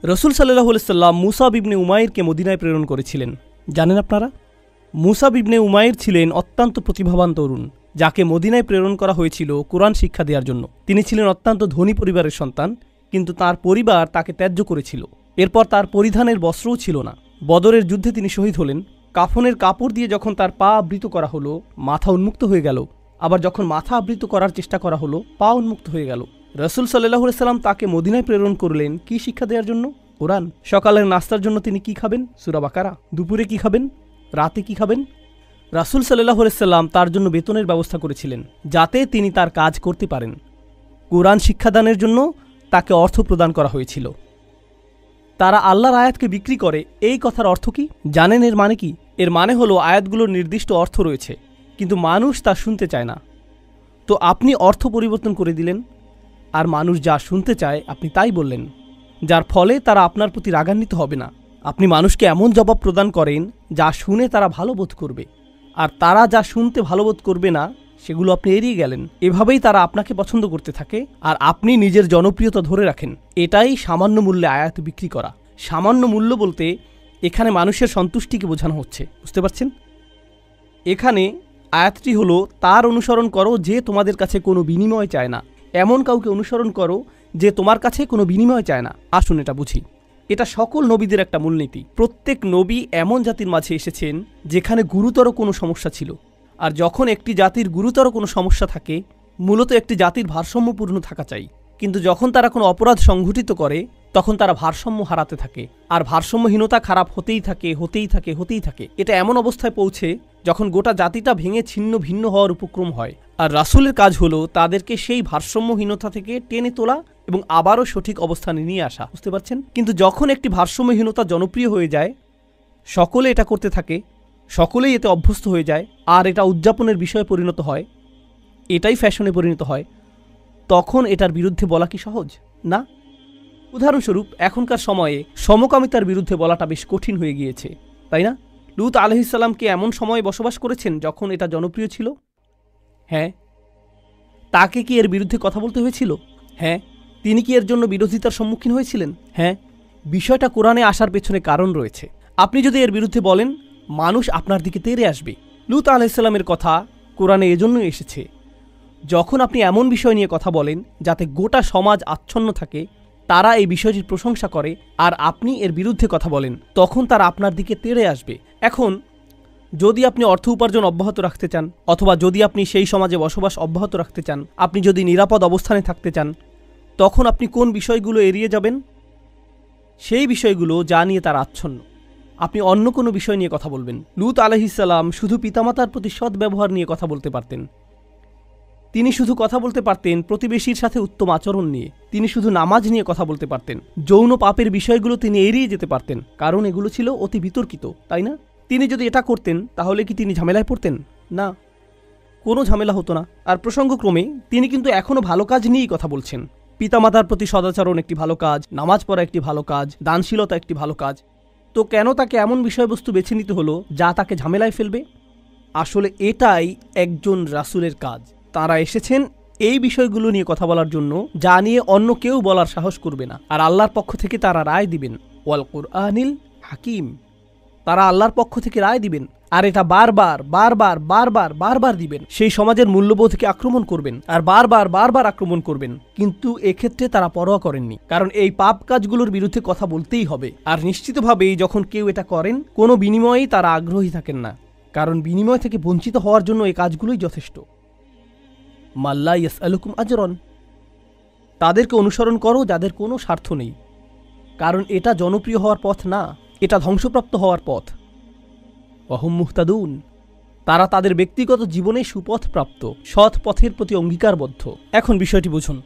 রসুল সাল্লাল্লাহু আলাইহি সাল্লাম মুসাব ইবনে উমাইরকে মদিনায় প্রেরণ করেছিলেন। জানেন আপনারা? মুসাব ইবনে উমাইর ছিলেন অত্যন্ত প্রতিভাবান তরুণ, যাকে মদিনায় প্রেরণ করা হয়েছিল কোরআন শিক্ষা দেওয়ার জন্য। তিনি ছিলেন অত্যন্ত ধনী পরিবারের সন্তান, কিন্তু তার পরিবার তাকে ত্যায্য করেছিল। এরপর তার পরিধানের বস্ত্রও ছিল না। বদরের যুদ্ধে তিনি শহীদ হলেন। কাফনের কাপড় দিয়ে যখন তার পা আবৃত করা হলো, মাথা উন্মুক্ত হয়ে গেল। আবার যখন মাথা আবৃত করার চেষ্টা করা হলো, পা উন্মুক্ত হয়ে গেল। রসুল সাল্লাল্লাহু আলাইহি সাল্লাম তাকে মদিনায় প্রেরণ করলেন কি শিক্ষা দেওয়ার জন্য? কোরআন। সকালের নাস্তার জন্য তিনি কি খাবেন? সূরা বাকারা। দুপুরে কি খাবেন? রাতে কি খাবেন? রাসূল সাল্লাল্লাহু আলাইহি সাল্লাম তার জন্য বেতনের ব্যবস্থা করেছিলেন, যাতে তিনি তার কাজ করতে পারেন। কোরআন শিক্ষাদানের জন্য তাকে অর্থ প্রদান করা হয়েছিল। তারা আল্লাহর আয়াতকে বিক্রি করে, এই কথার অর্থ কি জানেন? এর মানে কি? এর মানে হলো আয়াতগুলোর নির্দিষ্ট অর্থ রয়েছে, কিন্তু মানুষ তা শুনতে চায় না। তো আপনি অর্থ পরিবর্তন করে দিলেন, আর মানুষ যা শুনতে চায় আপনি তাই বললেন, যার ফলে তারা আপনার প্রতি রাগান্বিত হবে না। আপনি মানুষকে এমন জবাব প্রদান করেন যা শুনে তারা ভালো বোধ করবে, আর তারা যা শুনতে ভালো বোধ করবে না সেগুলো আপনি এড়িয়ে গেলেন। এভাবেই তারা আপনাকে পছন্দ করতে থাকে, আর আপনি নিজের জনপ্রিয়তা ধরে রাখেন। এটাই সামান্য মূল্যে আয়াত বিক্রি করা। সামান্য মূল্য বলতে এখানে মানুষের সন্তুষ্টিকে বোঝানো হচ্ছে, বুঝতে পারছেন? এখানে আয়াতটি হলো, তার অনুসরণ করো যে তোমাদের কাছে কোনো বিনিময় চায় না। এমন কাউকে অনুসরণ করো যে তোমার কাছে কোনো বিনিময় চায় না। আসুন এটা বুঝি। এটা সকল নবীদের একটা মূলনীতি। প্রত্যেক নবী এমন জাতির মাঝে এসেছেন যেখানে গুরুতর কোনো সমস্যা ছিল, আর যখন একটি জাতির গুরুতর কোনো সমস্যা থাকে, মূলত একটি জাতির ভারসাম্যপূর্ণ থাকা চাই। কিন্তু যখন তারা কোনো অপরাধ সংঘটিত করে, তখন তারা ভারসাম্য হারাতে থাকে, আর ভারসাম্যহীনতা খারাপ হতেই থাকে, হতেই থাকে, হতেই থাকে। এটা এমন অবস্থায় পৌঁছে যখন গোটা জাতিটা ভেঙে ছিন্ন ভিন্ন হওয়ার উপক্রম হয়। আর রাসূলের কাজ হলো তাদেরকে সেই ভারসাম্যহীনতা থেকে টেনে তোলা এবং আবারও সঠিক অবস্থানে নিয়ে আসা, বুঝতে পারছেন? কিন্তু যখন একটি ভারসাম্যহীনতা জনপ্রিয় হয়ে যায়, সকলে এটা করতে থাকে, সকলেই এতে অভ্যস্ত হয়ে যায়, আর এটা উদযাপনের বিষয়ে পরিণত হয়, এটাই ফ্যাশনে পরিণত হয়, তখন এটার বিরুদ্ধে বলা কি সহজ? না। উদাহরণস্বরূপ, এখনকার সময়ে সমকামিতার বিরুদ্ধে বলাটা বেশ কঠিন হয়ে গিয়েছে, তাই না? লূত আলাইহিস সালাম কি এমন সময়ে বসবাস করেছেন যখন এটা জনপ্রিয় ছিল? হ্যাঁ। তাকে কি এর বিরুদ্ধে কথা বলতে হয়েছিল? হ্যাঁ। তিনি কি এর জন্য বিরোধিতার সম্মুখীন হয়েছিলেন? হ্যাঁ। বিষয়টা কোরআনে আসার পেছনে কারণ রয়েছে। আপনি যদি এর বিরুদ্ধে বলেন, মানুষ আপনার দিকে তেড়ে আসবে। লূত আলাইহিস সালামের কথা কোরআনে এজন্যই এসেছে। যখন আপনি এমন বিষয় নিয়ে কথা বলেন যাতে গোটা সমাজ আচ্ছন্ন থাকে, তারা এই বিষয়টির প্রশংসা করে, আর আপনি এর বিরুদ্ধে কথা বলেন, তখন তারা আপনার দিকে তেড়ে আসবে। এখন যদি আপনি অর্থ উপার্জন অব্যাহত রাখতে চান, অথবা যদি আপনি সেই সমাজে বসবাস অব্যাহত রাখতে চান, আপনি যদি নিরাপদ অবস্থানে থাকতে চান, তখন আপনি কোন বিষয়গুলো এড়িয়ে যাবেন? সেই বিষয়গুলো যা নিয়ে তারা আচ্ছন্ন। আপনি অন্য কোনো বিষয় নিয়ে কথা বলবেন। লূত আলাইহিস সালাম শুধু পিতামাতার প্রতি সৎ ব্যবহার নিয়ে কথা বলতে পারতেন। তিনি শুধু কথা বলতে পারতেন প্রতিবেশীর সাথে উত্তম আচরণ নিয়ে। তিনি শুধু নামাজ নিয়ে কথা বলতে পারতেন। যৌন পাপের বিষয়গুলো তিনি এড়িয়ে যেতে পারতেন, কারণ এগুলো ছিল অতি বিতর্কিত, তাই না? তিনি যদি এটা করতেন, তাহলে কি তিনি ঝামেলায় পড়তেন? না, কোনো ঝামেলা হতো না। আর প্রসঙ্গক্রমে তিনি কিন্তু এখনও ভালো কাজ নিয়েই কথা বলছেন। পিতামাতার প্রতি সদাচরণ একটি ভালো কাজ, নামাজ পড়া একটি ভালো কাজ, দানশীলতা একটি ভালো কাজ। তো কেন তাকে এমন বিষয়বস্তু বেছে নিতে হলো যা তাকে ঝামেলায় ফেলবে? আসলে এটাই একজন রাসূলের কাজ। তারা এসেছেন এই বিষয়গুলো নিয়ে কথা বলার জন্য, যা নিয়ে অন্য কেউ বলার সাহস করবে না। আর আল্লাহর পক্ষ থেকে তারা রায় দিবেন। ওয়াল কুরআনিল হাকিম। তারা আল্লাহর পক্ষ থেকে রায় দিবেন, আর এটা বারবার বারবার বারবার বারবার দিবেন। সেই সমাজের মূল্যবোধকে আক্রমণ করবেন, আর বারবার বারবার আক্রমণ করবেন। কিন্তু এক্ষেত্রে তারা পরোয়া করেননি, কারণ এই পাপ কাজগুলোর বিরুদ্ধে কথা বলতেই হবে। আর নিশ্চিতভাবেই যখন কেউ এটা করেন, কোনো বিনিময়েই তারা আগ্রহী থাকেন না, কারণ বিনিময় থেকে বঞ্চিত হওয়ার জন্য এই কাজগুলোই যথেষ্ট। মাল্লা ইয়াসআলুকুম আজরন। তাদেরকে অনুসরণ করো যাদের কোনো স্বার্থ নেই, কারণ এটা জনপ্রিয় হওয়ার পথ না, এটা ধ্বংসপ্রাপ্ত হওয়ার পথ। ওয়াহুম মুহতাদুন। তারা তাদের ব্যক্তিগত জীবনে সুপথ প্রাপ্ত, সৎ পথের প্রতি অঙ্গীকারবদ্ধ। এখন বিষয়টি বুঝুন।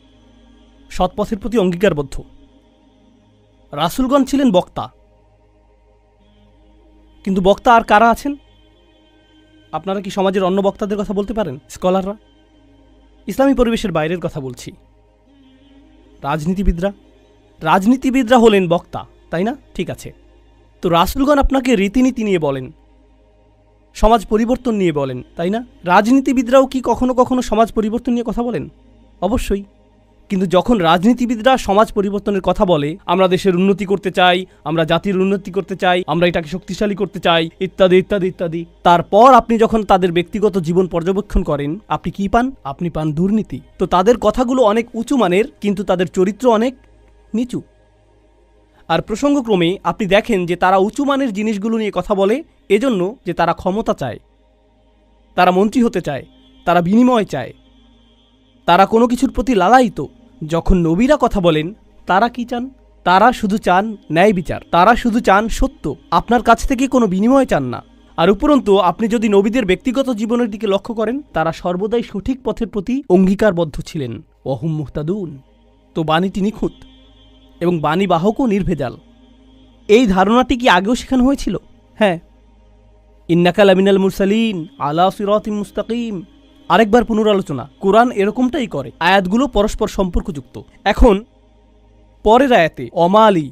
সৎ পথের প্রতি অঙ্গীকারবদ্ধ। রাসূলগণ ছিলেন বক্তা, কিন্তু বক্তা আর কারা আছেন? আপনারা কি সমাজের অন্য বক্তাদের কথা বলতে পারেন? স্কলাররা। ইসলামী পরিবেশের বাইরের কথা বলছি। রাজনীতিবিদরা হলেন বক্তা, তাই না? ঠিক আছে। তো রাসূলগণ আপনাকে রীতিনীতি নিয়ে বলেন, সমাজ পরিবর্তন নিয়ে বলেন, তাই না? রাজনীতিবিদরাও কি কখনো কখনো সমাজ পরিবর্তন নিয়ে কথা বলেন? অবশ্যই। কিন্তু যখন রাজনীতিবিদরা সমাজ পরিবর্তনের কথা বলে, আমরা দেশের উন্নতি করতে চাই, আমরা জাতির উন্নতি করতে চাই, আমরা এটাকে শক্তিশালী করতে চাই, ইত্যাদি ইত্যাদি ইত্যাদি, তারপর আপনি যখন তাদের ব্যক্তিগত জীবন পর্যবেক্ষণ করেন, আপনি কি পান? আপনি পান দুর্নীতি। তো তাদের কথাগুলো অনেক উঁচু মানের, কিন্তু তাদের চরিত্র অনেক নিচু। আর প্রসঙ্গক্রমে আপনি দেখেন যে তারা উঁচু মানের জিনিসগুলো নিয়ে কথা বলে এজন্য যে তারা ক্ষমতা চায়, তারা মন্ত্রী হতে চায়, তারা বিনিময় চায়, তারা কোনো কিছুর প্রতি লালায়িত। যখন নবীরা কথা বলেন, তারা কি চান? তারা শুধু চান ন্যায় বিচার, তারা শুধু চান সত্য, আপনার কাছ থেকে কোনো বিনিময় চান না। আর উপরন্তু আপনি যদি নবীদের ব্যক্তিগত জীবনের দিকে লক্ষ্য করেন, তারা সর্বদাই সঠিক পথের প্রতি অঙ্গীকারবদ্ধ ছিলেন। ওয়াহুম মুহতাদুন। তো বাণীটি নিখুঁত এবং বাণীবাহকও নির্ভেজাল। এই ধারণাটি কি আগেও শেখানো হয়েছিল? হ্যাঁ, ইন্নাকা লামিনাল মুরসালিন আলা সিরাতিম মুস্তাকিম। আরেকবার পুনরালোচনা, কোরআন এরকমটাই করে, আয়াতগুলো পরস্পর সম্পর্কযুক্ত। এখন পরের আয়াতে অমালি,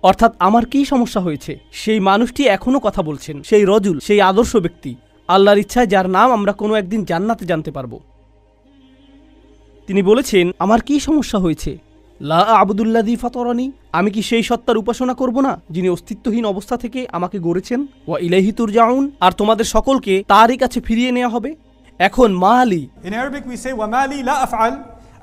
অর্থাৎ আমার কি সমস্যা হয়েছে, সেই মানুষটি এখনও কথা বলছেন, সেই রজুল, সেই আদর্শ ব্যক্তি, আল্লাহর ইচ্ছায় যার নাম আমরা কোনো একদিন জান্নাতে জানতে পারব। তিনি বলেছেন, আমার কি সমস্যা হয়েছে? লা আবুদুল্লাযী ফাতারানি, আমি কি সেই সত্তার উপাসনা করব না যিনি অস্তিত্বহীন অবস্থা থেকে আমাকে গড়েছেন? ওয়া ইলাইহি তুরজাউন, আর তোমাদের সকলকে তারই কাছে ফিরিয়ে নেওয়া হবে। এখন মালি, In Arabic we say ومالي لا أفعل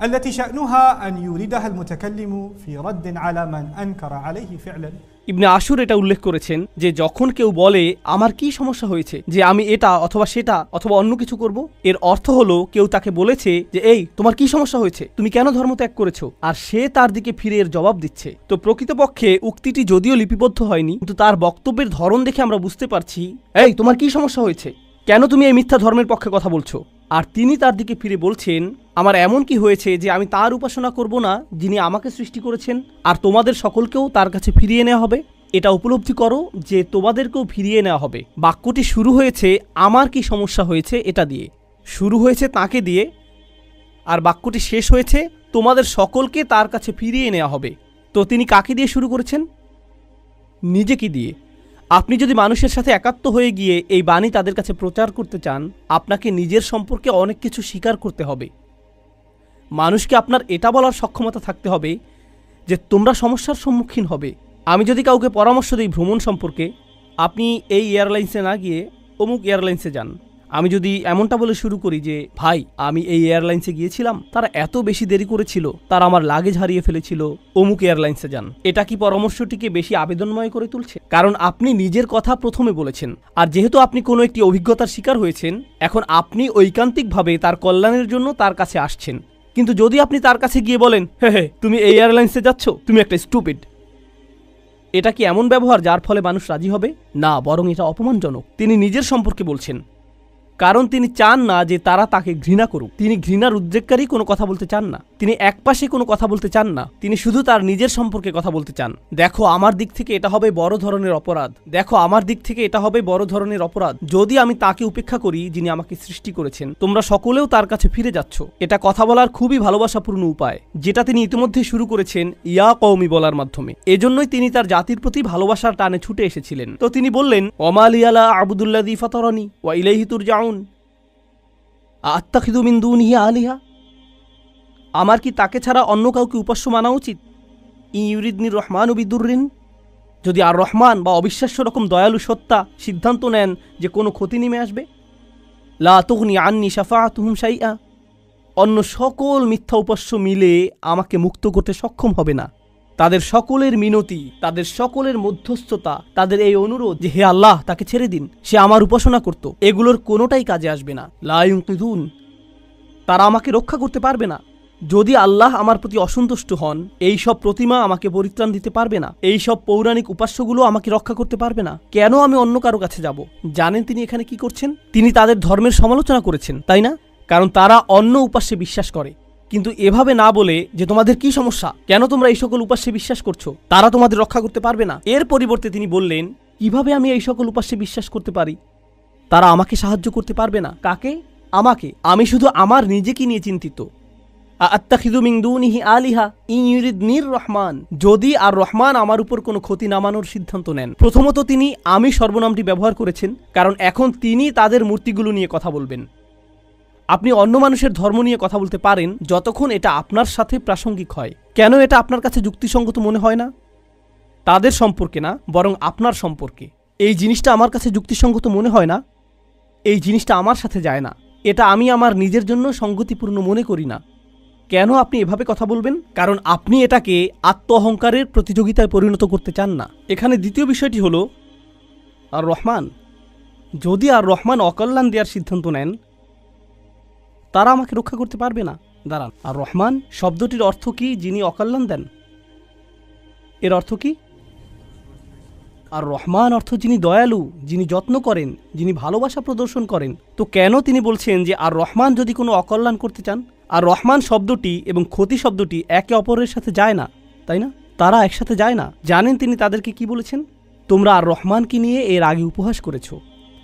التي شأنها أن يوردها المتكلم في رد على من أنكر عليه فعلا। ইবনে আশুর এটা উল্লেখ করেছেন যে যখন কেউ বলে আমার কি সমস্যা হয়েছে যে আমি এটা অথবা সেটা অথবা অন্য কিছু করব, এর অর্থ হলো কেউ তাকে বলেছে যে এই তোমার কি সমস্যা হয়েছে, তুমি কেন ধর্ম ত্যাগ করেছো, আর সে তার দিকে ফিরে এর জবাব দিচ্ছে। তো প্রকৃতপক্ষে উক্তিটি যদিও লিপিবদ্ধ হয়নি, কিন্তু তার বক্তব্যের ধরন দেখে আমরা বুঝতে পারছি, এই তোমার কি সমস্যা হয়েছে, কেন তুমি এই মিথ্যা ধর্মের পক্ষে কথা বলছো? আর তিনি তার দিকে ফিরে বলছেন, আমার এমন কি হয়েছে যে আমি তার উপাসনা করব না যিনি আমাকে সৃষ্টি করেছেন, আর তোমাদের সকলকেও তার কাছে ফিরিয়ে নেওয়া হবে। এটা উপলব্ধি করো যে তোমাদেরকেও ফিরিয়ে নেওয়া হবে। বাক্যটি শুরু হয়েছে আমার কি সমস্যা হয়েছে এটা দিয়ে, শুরু হয়েছে তাকে দিয়ে, আর বাক্যটি শেষ হয়েছে তোমাদের সকলকে তার কাছে ফিরিয়ে নেওয়া হবে। তো তিনি কাকে দিয়ে শুরু করেছেন? নিজেকে দিয়ে। আপনি যদি মানুষের সাথে একাত্ম হয়ে গিয়ে এই বাণী তাদের কাছে প্রচার করতে চান, আপনাকে নিজের সম্পর্কে অনেক কিছু স্বীকার করতে হবে। মানুষকে আপনার এটা বলার সক্ষমতা থাকতে হবে যে তোমরা সমস্যার সম্মুখীন হবে। আমি যদি কাউকে পরামর্শ দিই ভ্রমণ সম্পর্কে, আপনি এই এয়ারলাইন্সে না গিয়ে অমুক এয়ারলাইন্সে যান, আমি যদি এমনটা বলে শুরু করি যে ভাই আমি এই এয়ারলাইন্সে গিয়েছিলাম, তারা এত বেশি দেরি করেছিল, তারা আমার লাগেজ হারিয়ে ফেলেছিল, অমুক এয়ারলাইন্সে যান, এটা কি পরামর্শটিকে বেশি আবেদনময় করে তুলছে? কারণ আপনি নিজের কথা প্রথমে বলেছেন, আর যেহেতু আপনি কোনো একটি অভিজ্ঞতার শিকার হয়েছেন, এখন আপনি ঐকান্তিকভাবে তার কল্যাণের জন্য তার কাছে আসছেন। কিন্তু যদি আপনি তার কাছে গিয়ে বলেন হে তুমি এই এয়ারলাইন্সে যাচ্ছ, তুমি একটা স্টুপিড, এটা কি এমন ব্যবহার যার ফলে মানুষ রাজি হবে? না, বরং এটা অপমানজনক। তিনি নিজের সম্পর্কে বলছেন, কারণ তিনি চান না যে তারা তাকে ঘৃণা করুক। তিনি ঘৃণার উদ্রেককারী কোনো কথা বলতে চান না, তিনি একপাশে কোনো কথা বলতে চান না, তিনি শুধু তার নিজের সম্পর্কে কথা বলতে চান। দেখো আমার দিক থেকে এটা হবে বড় ধরনের অপরাধ, দেখো আমার দিক থেকে এটা হবে বড় ধরনের অপরাধ যদি আমি তাকে উপেক্ষা করি যিনি আমাকে সৃষ্টি করেছেন। তোমরা সকলেও তার কাছে ফিরে যাচ্ছ। এটা কথা বলার খুবই ভালোবাসাপূর্ণ উপায়, যেটা তিনি ইতিমধ্যে শুরু করেছেন ইয়া কওমি বলার মাধ্যমে। এজন্যই তিনি তার জাতির প্রতি ভালোবাসার টানে ছুটে এসেছিলেন। তো তিনি বললেন ওমালিয়ালা আবুদুল্লাযী ফাতারানি ওয়া ইলাইহি তুরজাউন আত্তাখিযু মিন দুনিহি আলিহা, আমার কি তাকে ছাড়া অন্য কাউকে উপাস্য মানা উচিত? ইউরিদনির রহমানু বিদুররিন, যদি আর রহমান বা অবিশ্বাস্য রকম দয়ালু সত্তা সিদ্ধান্ত নেন যে কোনো ক্ষতি নেমে আসবে, লা তুগনি আন্নি শাফাআতুহুম শাইআ, অন্য সকল মিথ্যা উপাস্য মিলে আমাকে মুক্ত করতে সক্ষম হবে না। তাদের সকলের মিনতি, তাদের সকলের মধ্যস্থতা, তাদের এই অনুরোধ যে হে আল্লাহ তাকে ছেড়ে দিন, সে আমার উপাসনা করত, এগুলোর কোনোটাই কাজে আসবে না। লা ইউনকিযুন, তারা আমাকে রক্ষা করতে পারবে না। যদি আল্লাহ আমার প্রতি অসন্তুষ্ট হন, এই সব প্রতিমা আমাকে পরিত্রাণ দিতে পারবে না, এই সব পৌরাণিক উপাস্যগুলো আমাকে রক্ষা করতে পারবে না। কেন আমি অন্য কারো কাছে যাব? জানেন তিনি এখানে কি করছেন? তিনি তাদের ধর্মের সমালোচনা করেছেন, তাই না? কারণ তারা অন্য উপাস্যে বিশ্বাস করে, কিন্তু এভাবে না বলে যে তোমাদের কি সমস্যা, কেন তোমরা এই সকল উপাস্যে বিশ্বাস করছো, তারা তোমাদের রক্ষা করতে পারবে না। এর পরিবর্তে তিনি বললেন কিভাবে আমি এই সকল উপাস্যে বিশ্বাস করতে পারি? তারা আমাকে সাহায্য করতে পারবে না। কাকে? আমাকে। আমি শুধু আমার নিজেকে নিয়ে চিন্তিত। আত্তাখিযু মিন দুনিহি আলিহা ইন ইউরিদনির রহমান, যদি আর রহমান আমার উপর কোনো ক্ষতি নামানোর সিদ্ধান্ত নেন। প্রথমত তিনি আমি সর্বনামটি ব্যবহার করেছেন, কারণ এখন তিনি তাদের মূর্তিগুলো নিয়ে কথা বলবেন। আপনি অন্য মানুষের ধর্ম নিয়ে কথা বলতে পারেন যতক্ষণ এটা আপনার সাথে প্রাসঙ্গিক হয়। কেন এটা আপনার কাছে যুক্তিসঙ্গত মনে হয় না? তাদের সম্পর্কে না, বরং আপনার সম্পর্কে। এই জিনিসটা আমার কাছে যুক্তিসঙ্গত মনে হয় না, এই জিনিসটা আমার সাথে যায় না, এটা আমি আমার নিজের জন্য সঙ্গতিপূর্ণ মনে করি না। কেন আপনি এভাবে কথা বলবেন? কারণ আপনি এটাকে আত্ম অহংকারের প্রতিযোগিতায় পরিণত করতে চান না। এখানে দ্বিতীয় বিষয়টি হলো আর রহমান। যদি আর রহমান অকল্যাণ দেওয়ার সিদ্ধান্ত নেন, তারা আমাকে রক্ষা করতে পারবে না। দাঁড়ান, আর রহমান শব্দটির অর্থ কি? যিনি অকল্যাণ দেন। এর অর্থ কি? আর রহমান অর্থ যিনি দয়ালু, যিনি যত্ন করেন, যিনি ভালোবাসা প্রদর্শন করেন। তো কেন তিনি বলছেন যে আর রহমান যদি কোনো অকল্যাণ করতে চান? আর রহমান শব্দটি এবং ক্ষতি শব্দটি একে অপরের সাথে যায় না, তাই না? তারা একসাথে যায় না। জানেন তিনি তাদেরকে কি বলেছেন? তোমরা আর রহমানকে নিয়ে এর আগে উপহাস করেছ।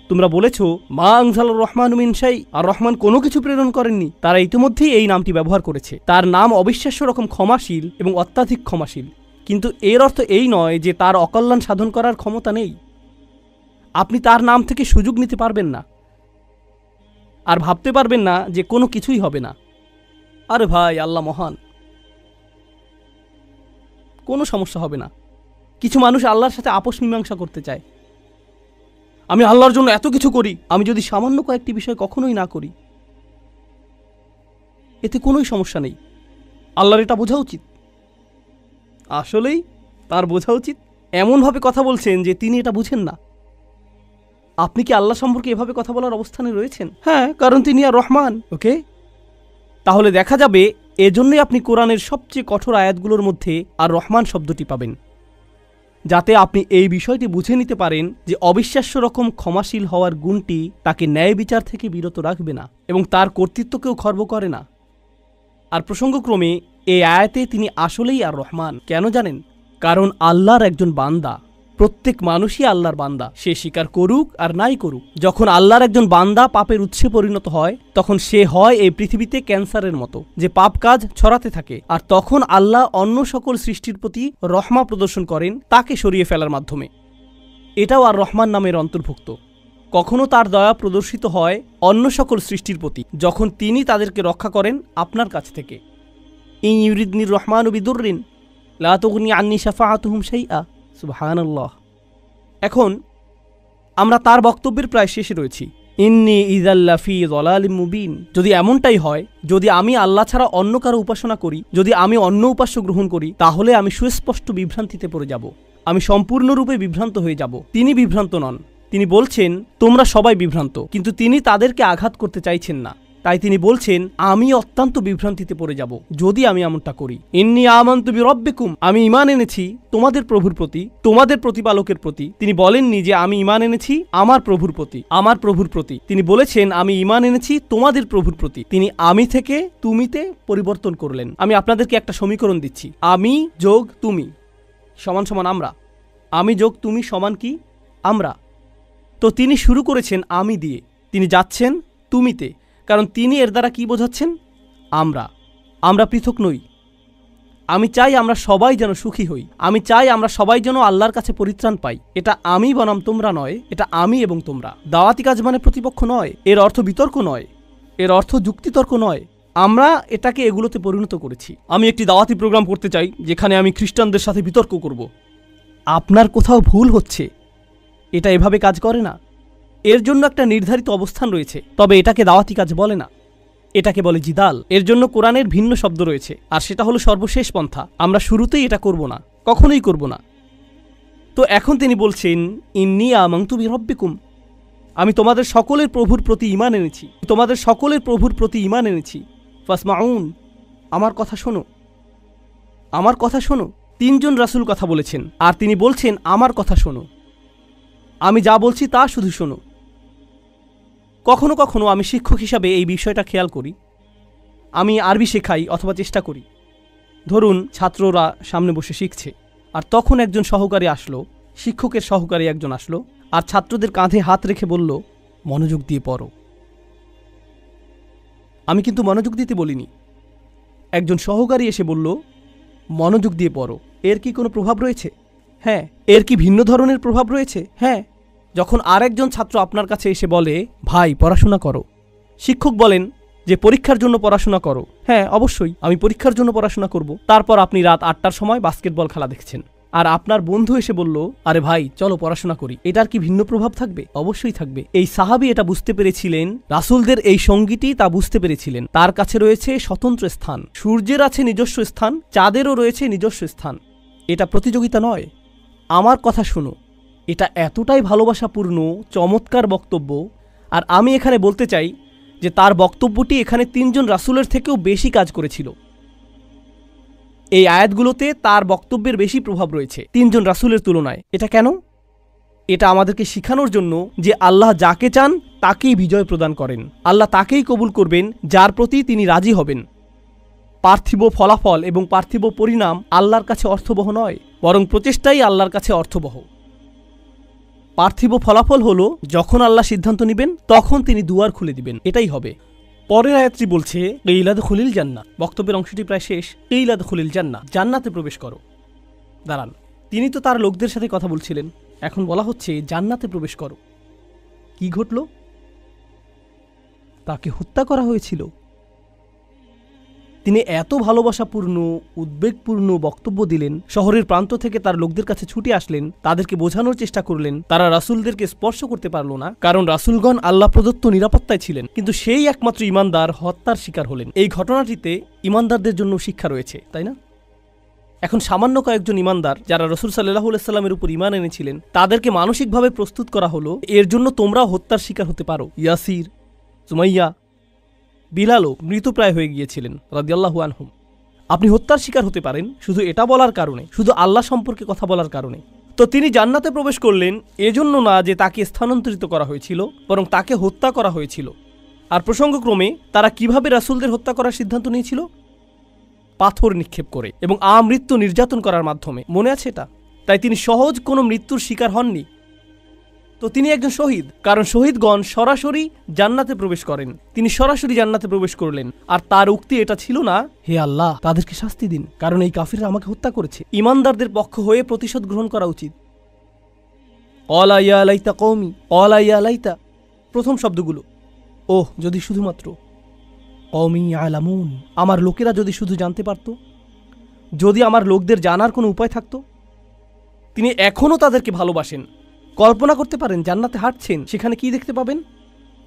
তোমরা বলেছ মা আনজালার রহমান মিন শাই, আর রহমান কোনো কিছু প্রেরণ করেননি। তারা ইতিমধ্যেই এই নামটি ব্যবহার করেছে। তার নাম অবিশ্বাস্য রকম ক্ষমাশীল এবং অত্যাধিক ক্ষমাশীল। কিন্তু এর অর্থ এই নয় যে তার অকল্যাণ সাধন করার ক্ষমতা নেই। আপনি তার নাম থেকে সুযোগ নিতে পারবেন না, আর ভাবতে পারবেন না যে কোনো কিছুই হবে না। আরে ভাই, আল্লাহ মহান, কোনো সমস্যা হবে না। কিছু মানুষ আল্লাহর সাথে আপোষ মীমাংসা করতে চায়। আমি আল্লাহর জন্য এত কিছু করি, আমি যদি সামান্য কয়েকটি বিষয় কখনোই না করি, এতে কোনোই সমস্যা নেই। আল্লাহর এটা বোঝা উচিত। আসলেই তার বোঝা উচিত। এমনভাবে কথা বলছেন যে তিনি এটা বুঝেন না। আপনি কি আল্লাহ সম্পর্কে এভাবে কথা বলার অবস্থানে রয়েছেন? হ্যাঁ, কারণ তিনি আর রহমান। ওকে, তাহলে দেখা যাবে এজন্যই আপনি কোরআনের সবচেয়ে কঠোর আয়াতগুলোর মধ্যে আর রহমান শব্দটি পাবেন, যাতে আপনি এই বিষয়টি বুঝে নিতে পারেন যে অবিশ্বাস্য রকম ক্ষমাশীল হওয়ার গুণটি তাকে ন্যায় বিচার থেকে বিরত রাখবে না এবং তার কর্তৃত্বকেও খর্ব করে না। আর প্রসঙ্গক্রমে এই আয়াতে তিনি আসলেই আর রহমান। কেন জানেন? কারণ আল্লাহর একজন বান্দা, প্রত্যেক মানুষই আল্লাহর বান্দা, সে স্বীকার করুক আর নাই করুক। যখন আল্লাহর একজন বান্দা পাপের উৎসে পরিণত হয়, তখন সে হয় এই পৃথিবীতে ক্যান্সারের মতো, যে পাপ কাজ ছড়াতে থাকে। আর তখন আল্লাহ অন্য সকল সৃষ্টির প্রতি রহমা প্রদর্শন করেন তাকে সরিয়ে ফেলার মাধ্যমে। এটাও আর রহমান নামের অন্তর্ভুক্ত। কখনো তার দয়া প্রদর্শিত হয় অন্য সকল সৃষ্টির প্রতি, যখন তিনি তাদেরকে রক্ষা করেন আপনার কাছ থেকে। ইন ইউরিদনির রহমান বিদুররিন লা তুগনি আন্নি শাফাআতুহুম শাইআ। সুবহানাল্লাহ। এখন আমরা তার বক্তব্যের প্রায় শেষে রয়েছি। ইন্নী ইযাল্লা ফি যালালিম মুবিন। যদি এমনটাই হয়, যদি আমি আল্লাহ ছাড়া অন্য কারো উপাসনা করি, যদি আমি অন্য উপাস্য গ্রহণ করি, তাহলে আমি সুস্পষ্ট বিভ্রান্তিতে পড়ে যাব। আমি সম্পূর্ণরূপে বিভ্রান্ত হয়ে যাব। তিনি বিভ্রান্ত নন। তিনি বলছেন তোমরা সবাই বিভ্রান্ত, কিন্তু তিনি তাদেরকে আঘাত করতে চাইছেন না। তাই তিনি বলছেন আমি অত্যন্ত বিভ্রান্তিতে পড়ে যাব যদি আমি এমনটা করি। ইন্নী আমানতু বিরব্বিকুম। আমি ঈমান এনেছি তোমাদের প্রভুর প্রতি, তোমাদের প্রতিপালকের প্রতি। তিনি বলেননি যে আমি ঈমান এনেছি আমার প্রভুর প্রতি, আমার প্রভুর প্রতি। তিনি বলেছেন আমি ঈমান এনেছি তোমাদের প্রভুর প্রতি। তিনি আমি থেকে তুমিতে পরিবর্তন করলেন। আমি আপনাদেরকে একটা সমীকরণ দিচ্ছি। আমি যোগ তুমি সমান সমান আমরা। আমি যোগ তুমি সমান কি? আমরা। তো তিনি শুরু করেছেন আমি দিয়ে, তিনি যাচ্ছেন তুমিতে, কারণ তিনি এর দ্বারা কি বোঝাচ্ছেন? আমরা পৃথক নই। আমি চাই আমরা সবাই যেন সুখী হই। আমি চাই আমরা সবাই যেন আল্লাহর কাছে পরিত্রাণ পাই। এটা আমি বনাম তোমরা নয়, এটা আমি এবং তোমরা। দাওয়াতি কাজ মানে প্রতিপক্ষ নয়, এর অর্থ বিতর্ক নয়, এর অর্থ যুক্তিতর্ক নয়। আমরা এটাকে এগুলোতে পরিণত করেছি। আমি একটি দাওয়াতি প্রোগ্রাম করতে চাই যেখানে আমি খ্রিস্টানদের সাথে বিতর্ক করব। আপনার কোথাও ভুল হচ্ছে। এটা এভাবে কাজ করে না। এর জন্য একটা নির্ধারিত অবস্থান রয়েছে, তবে এটাকে দাওয়াতি কাজ বলে না, এটাকে বলে জিদাল। এর জন্য কোরআনের ভিন্ন শব্দ রয়েছে, আর সেটা হলো সর্বশেষ পন্থা। আমরা শুরুতেই এটা করব না, কখনোই করব না। তো এখন তিনি বলছেন ইন্নী আমানতু বিরব্বিকুম। আমি তোমাদের সকলের প্রভুর প্রতি ঈমান এনেছি, তোমাদের সকলের প্রভুর প্রতি ঈমান এনেছি। ফাসমাউন, আমার কথা শোনো, আমার কথা শোনো। তিনজন রাসূল কথা বলেছেন, আর তিনি বলছেন আমার কথা শোনো। আমি যা বলছি তা শুধু শোনো। কখনো কখনো আমি শিক্ষক হিসাবে এই বিষয়টা খেয়াল করি। আমি আরবি শেখাই অথবা চেষ্টা করি। ধরুন ছাত্ররা সামনে বসে শিখছে, আর তখন একজন সহকারী আসলো, শিক্ষকের সহকারী একজন আসলো, আর ছাত্রদের কাঁধে হাত রেখে বলল মনোযোগ দিয়ে পড়ো। আমি কিন্তু মনোযোগ দিতে বলিনি। একজন সহকারী এসে বলল মনোযোগ দিয়ে পড়ো। এর কি কোনো প্রভাব রয়েছে? হ্যাঁ। এর কি ভিন্ন ধরনের প্রভাব রয়েছে? হ্যাঁ। যখন আরেকজন ছাত্র আপনার কাছে এসে বলে ভাই পড়াশোনা করো, শিক্ষক বলেন যে পরীক্ষার জন্য পড়াশোনা করো। হ্যাঁ, অবশ্যই আমি পরীক্ষার জন্য পড়াশোনা করব। তারপর আপনি রাত 8টার সময় বাস্কেটবল খেলা দেখছেন, আর আপনার বন্ধু এসে বলল, আরে ভাই চলো পড়াশোনা করি। এটার কি ভিন্ন প্রভাব থাকবে? অবশ্যই থাকবে। এই সাহাবী এটা বুঝতে পেরেছিলেন, রাসূলদের এই সঙ্গীটি তা বুঝতে পেরেছিলেন। তার কাছে রয়েছে স্বতন্ত্র স্থান, সূর্যের আছে নিজস্ব স্থান, চাঁদেরও রয়েছে নিজস্ব স্থান। এটা প্রতিযোগিতা নয়। আমার কথা শুনো, এটা এতটাই ভালোবাসাপূর্ণ চমৎকার বক্তব্য। আর আমি এখানে বলতে চাই যে তার বক্তব্যটি এখানে 3জন রাসূলের থেকেও বেশি কাজ করেছিল। এই আয়াতগুলোতে তার বক্তব্যের বেশি প্রভাব রয়েছে 3জন রাসূলের তুলনায়। এটা কেন? এটা আমাদেরকে শিখানোর জন্য যে আল্লাহ যাকে চান তাকেই বিজয় প্রদান করেন। আল্লাহ তাকেই কবুল করবেন যার প্রতি তিনি রাজি হবেন। পার্থিব ফলাফল এবং পার্থিব পরিণাম আল্লাহর কাছে অর্থবহ নয়, বরং প্রচেষ্টাই আল্লাহর কাছে অর্থবহ। পার্থিব ফলাফল হলো যখন আল্লাহ সিদ্ধান্ত নেবেন তখন তিনি দুয়ার খুলে দিবেন, এটাই হবে। পরের আয়াতটি বলছে কিলা দুখুলিল জান্নাহ। বক্তব্যের অংশটি প্রায় শেষ। কিলা দুখুলিল জান্নাহ, জান্নাতে প্রবেশ করো। দাঁড়ান, তিনি তো তার লোকদের সাথে কথা বলছিলেন, এখন বলা হচ্ছে জান্নাতে প্রবেশ করো। কি ঘটল? তাকে হত্যা করা হয়েছিল। তিনি এত ভালোবাসাপূর্ণ উদ্বেগপূর্ণ বক্তব্য দিলেন, শহরের প্রান্ত থেকে তার লোকদের কাছে ছুটে আসলেন, তাদেরকে বোঝানোর চেষ্টা করলেন। তারা রাসূলদেরকে স্পর্শ করতে পারল না, কারণ রাসূলগণ আল্লাহ প্রদত্ত নিরাপত্তায় ছিলেন। কিন্তু সেই একমাত্র ঈমানদার হত্যার শিকার হলেন। এই ঘটনাটিতে ঈমানদারদের জন্য শিক্ষা রয়েছে, তাই না? এখন সামান্য কয়েকজন ঈমানদার যারা রাসূল সাল্লাল্লাহু আলাইহি সাল্লামের উপর ঈমান এনেছিলেন, তাদেরকে মানসিকভাবে প্রস্তুত করা হলো এর জন্য তোমরাও হত্যার শিকার হতে পারো। ইয়াসির, সুমাইয়া, বিলালও মৃতপ্রায় হয়ে গিয়েছিলেন রাদিয়াল্লাহু আনহুম। আপনি হত্যার শিকার হতে পারেন শুধু এটা বলার কারণে, শুধু আল্লাহ সম্পর্কে কথা বলার কারণে। তো তিনি জান্নাতে প্রবেশ করলেন এজন্য না যে তাকে স্থানান্তরিত করা হয়েছিল, বরং তাকে হত্যা করা হয়েছিল। আর প্রসঙ্গক্রমে তারা কিভাবে রাসূলদের হত্যা করার সিদ্ধান্ত নিয়েছিল? পাথর নিক্ষেপ করে এবং আমৃত্যু নির্যাতন করার মাধ্যমে। মনে আছে এটা? তাই তিনি সহজ কোনো মৃত্যুর শিকার হননি। তো তিনি একজন শহীদ, কারণ শহীদগণ সরাসরি জান্নাতে প্রবেশ করেন। তিনি সরাসরি জান্নাতে প্রবেশ করলেন। আর তার উক্তি এটা ছিল না, হে আল্লাহ তাদেরকে শাস্তি দিন, কারণ এই কাফিররা আমাকে হত্যা করেছে। ঈমানদারদের পক্ষ হয়ে প্রতিশোধ গ্রহণ করা উচিত। ক্বালা ইয়া লাইতা কওমি, ক্বালা ইয়া লাইতা, প্রথম শব্দগুলো, ওহ যদি শুধুমাত্র, কওমি ইয়ালামুন, আমার লোকেরা যদি শুধু জানতে পারত, যদি আমার লোকদের জানার কোনো উপায় থাকতো। তিনি এখনও তাদেরকে ভালোবাসেন। কল্পনা করতে পারেন জান্নাতে হাঁটছেন, সেখানে কি দেখতে পাবেন?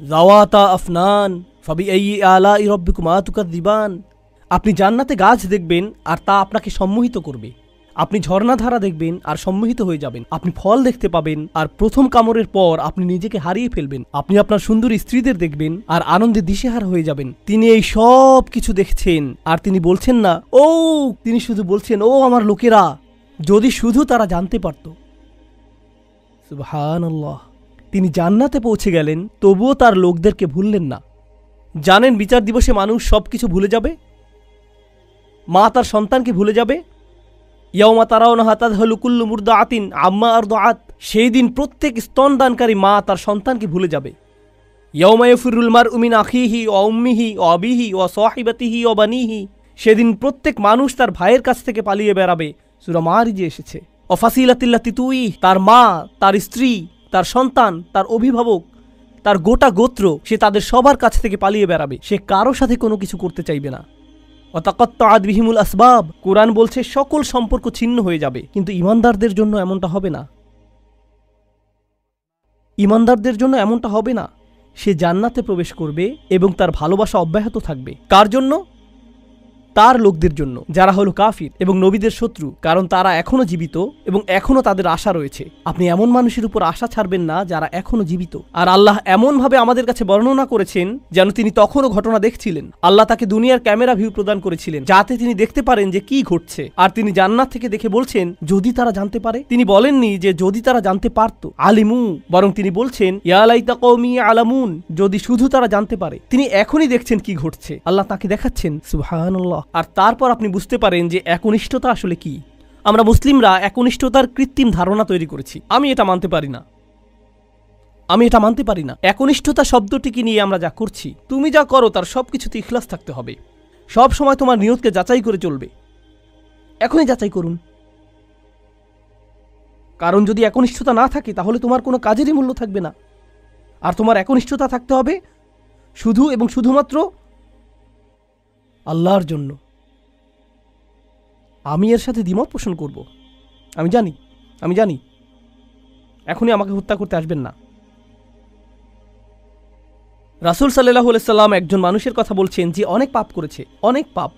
যাওয়াতা আফনান ফাবিআইয়ি আলাই রাব্বিকুমা তুকাযযিবান। আপনি জান্নাতে গাছ দেখবেন আর তা আপনাকে সম্মোহিত করবে। আপনি ঝর্ণাধারা দেখবেন আর সম্মোহিত হয়ে যাবেন। আপনি ফল দেখতে পাবেন আর প্রথম কামড়ের পর আপনি নিজেকে হারিয়ে ফেলবেন। আপনি আপনার সুন্দর স্ত্রীদের দেখবেন আর আনন্দে দিশেহারা হয়ে যাবেন। তিনি এই সব কিছু দেখছেন আর তিনি বলছেন না ও, তিনি শুধু বলছেন ও আমার লোকেরা, যদি শুধু তারা জানতে পারত। সুবহানাল্লাহ। তিনি জান্নাতে পৌঁছে গেলেন, তবুও তার লোকদেরকে ভুললেন না। জানেন বিচার দিবসে মানুষ সবকিছু ভুলে যাবে। মা তার সন্তানকে ভুলে যাবে। ইয়াউমা তারাউনাহা তাযহালু কুল্লু মুরদাআতিন আম্মা আরদাআত। সেই দিন প্রত্যেক স্তনদানকারী মা তার সন্তানকে ভুলে যাবে। ইয়াউমা ইয়াফিরুল মারউ মিন আখিহি ওয়া উম্মিহি ওয়া আবিহি ওয়া সাহিবাতিহি ওয়া বানিহি। সেদিন প্রত্যেক মানুষ তার ভাইয়ের কাছ থেকে পালিয়ে বেড়াবে। সূরা মারিজে এসেছে। ওয়া ফাসিলাতিল্লাতি তুই, তার মা, তার স্ত্রী, তার সন্তান, তার অভিভাবক, তার গোটা গোত্র, সে তাদের সবার কাছ থেকে পালিয়ে বেড়াবে। সে কারো সাথে কোনো কিছু করতে চাইবে না। ওয়াতাকাত্তাআত বিহিমুল আসবাব। কুরআন বলছে সকল সম্পর্ক ছিন্ন হয়ে যাবে। কিন্তু ঈমানদারদের জন্য এমনটা হবে না। ঈমানদারদের জন্য এমনটা হবে না। সে জান্নাতে প্রবেশ করবে এবং তার ভালোবাসা অব্যাহত থাকবে। কার জন্য? তার লোকদের জন্য, যারা হলো কাফির এবং নবীদের শত্রু, কারণ তারা এখনো জীবিত এবং এখনো তাদের আশা রয়েছে। আপনি এমন মানুষের উপর আশা ছাড়বেন না যারা এখনো জীবিত। আর আল্লাহ এমনভাবে আমাদের কাছে বর্ণনা করেছেন যেন তিনি তখনও ঘটনা দেখছিলেন। আল্লাহ তাকে দুনিয়ার ক্যামেরা ভিউ প্রদান করেছিলেন যাতে তিনি দেখতে পারেন যে কি ঘটছে। আর তিনি জান্নাত থেকে দেখে বলছেন যদি তারা জানতে পারে। তিনি বলেননি যে যদি তারা জানতে পারত, আলিমু, বরং তিনি বলছেন ইয়া লাইতা কওমি আলামুন, যদি শুধু তারা জানতে পারে। তিনি এখনই দেখছেন কি ঘটছে। আল্লাহ তাকে দেখাচ্ছেন। সুবহানাল্লাহ। আর তারপর আপনি বুঝতে পারেন যে একনিষ্ঠতা আসলে কি। আমরা মুসলিমরা একনিষ্ঠতার কৃত্রিম ধারণা তৈরি করেছি। আমি এটা মানতে পারি না, আমি এটা মানতে পারি না। একনিষ্ঠতা শব্দটিকে নিয়ে আমরা যা করছি, তুমি যা করো তার সবকিছুতে ইখলাস থাকতে হবে। সব সময় তোমার নিয়তকে যাচাই করে চলবে। এখনই যাচাই করুন, কারণ যদি একনিষ্ঠতা না থাকে তাহলে তোমার কোনো কাজেরই মূল্য থাকবে না। আর তোমার একনিষ্ঠতা থাকতে হবে শুধু এবং শুধুমাত্র আল্লাহর জন্য। আমি এর সাথে দ্বিমত পোষণ করব? আমি জানি এখনই আমাকে হত্যা করতে আসবেন না। রাসূল সাল্লাল্লাহু আলাইহি সাল্লাম একজন মানুষের কথা বলছেন যে অনেক পাপ করেছে, অনেক পাপ।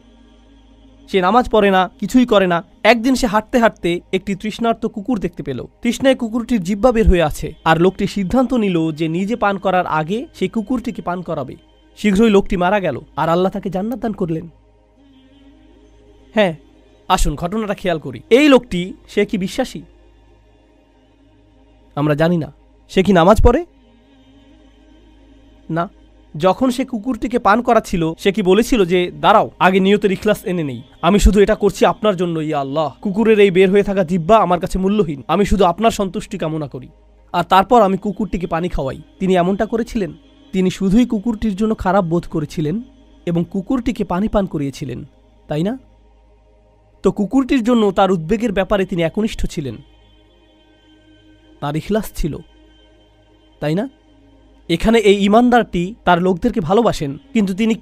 সে নামাজ পড়ে না, কিছুই করে না। একদিন সে হাঁটতে হাঁটতে একটি তৃষ্ণার্ত কুকুর দেখতে পেল। তৃষ্ণায় কুকুরটির জিহ্বা বের হয়ে আছে, আর লোকটি সিদ্ধান্ত নিল যে নিজে পান করার আগে সেই কুকুরটিকে পান করাবে। শীঘ্রই লোকটি মারা গেল, আর আল্লাহ তাকে জান্নাত দান করলেন। হ্যাঁ, আসুন ঘটনাটা খেয়াল করি। এই লোকটি, সে কি বিশ্বাসী? আমরা জানি না। সে কি নামাজ পড়ে? না। যখন সে কুকুরটিকে পান করাচ্ছিল, সে কি বলেছিল যে দাঁড়াও, আগে নিয়তের ইখলাস এনে নেই, আমি শুধু এটা করছি আপনার জন্য, ইয়া আল্লাহ, কুকুরের এই বের হয়ে থাকা জিহ্বা আমার কাছে মূল্যহীন, আমি শুধু আপনার সন্তুষ্টি কামনা করি, আর তারপর আমি কুকুরটিকে পানি খাওয়াই? তিনি এমনটা করেছিলেন? তিনি শুধুই কুকুরটির জন্য খারাপ বোধ করেছিলেন এবং কুকুরটিকে পানি পান করিয়েছিলেন, তাই না? তো কুকুরটির জন্য তার উদ্বেগের ব্যাপারে তিনি একনিষ্ঠ ছিলেন, তার ইখলাস ছিল, তাই না? এখানে এই ইমানদারটি তার লোকদেরকে ভালোবাসেন, কিন্তু তিনি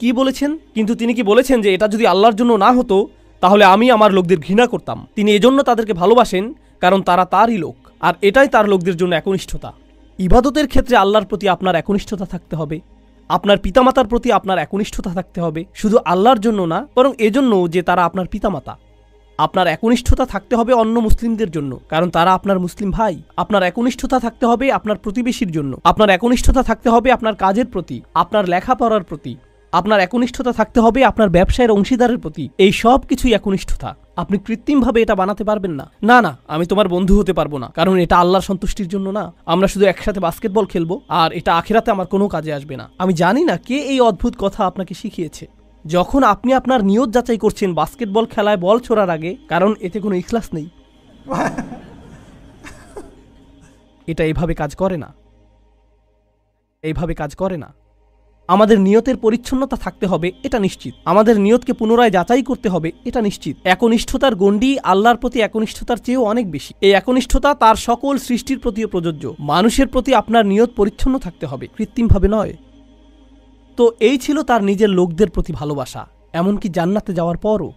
কি বলেছেন যে এটা যদি আল্লাহর জন্য না হতো তাহলে আমি আমার লোকদের ঘৃণা করতাম। তিনি এজন্য তাদেরকে ভালোবাসেন কারণ তারা তারই লোক, আর এটাই তার লোকদের জন্য একনিষ্ঠতা। ইবাদতের ক্ষেত্রে আল্লাহর প্রতি আপনার একনিষ্ঠতা থাকতে হবে, আপনার পিতামাতার প্রতি আপনার একনিষ্ঠতা থাকতে হবে, শুধু আল্লাহর জন্য না, বরং এজন্য যে তারা আপনার পিতামাতা। আপনার একনিষ্ঠতা থাকতে হবে অন্য মুসলিমদের জন্য, কারণ তারা আপনার মুসলিম ভাই। আপনার একনিষ্ঠতা থাকতে হবে আপনার প্রতিবেশীর জন্য, আপনার একনিষ্ঠতা থাকতে হবে আপনার কাজের প্রতি, আপনার লেখাপড়ার প্রতি, আপনার একনিষ্ঠতা থাকতে হবে আপনার ব্যবসায়ের অংশীদারের প্রতি। এই সব কিছুই একনিষ্ঠতা। আপনি কৃত্রিমভাবে এটা বানাতে পারবেন না। না, আমি তোমার বন্ধু হতে পারবো না, কারণ এটা আল্লাহর সন্তুষ্টির জন্য না। আমরা শুধু একসাথে বাস্কেটবল খেলবো, আর এটা আখিরাতে আমার কোনো কাজে আসবে না। আমি জানি না কে এই অদ্ভুত কথা আপনাকে শিখিয়েছে। যখন আপনি আপনার নিয়ত যাচাই করছেন বাস্কেটবল খেলায় বল ছোড়ার আগে, কারণ এতে কোনো ইখলাস নেই, এটা এইভাবে কাজ করে না। আমাদের নিয়তের পরিচ্ছন্নতা থাকতে হবে, এটা নিশ্চিত। আমাদের নিয়তকে পুনরায় যাচাই করতে হবে, এটা নিশ্চিত। একনিষ্ঠতার গণ্ডি আল্লাহর প্রতি একনিষ্ঠতার চেয়েও অনেক বেশি। এই একনিষ্ঠতা তার সকল সৃষ্টির প্রতিও প্রযোজ্য। মানুষের প্রতি আপনার নিয়ত পরিচ্ছন্ন থাকতে হবে, কৃত্রিমভাবে নয়। তো এই ছিল তার নিজের লোকদের প্রতি ভালোবাসা, এমনকি জান্নাতে যাওয়ার পরও।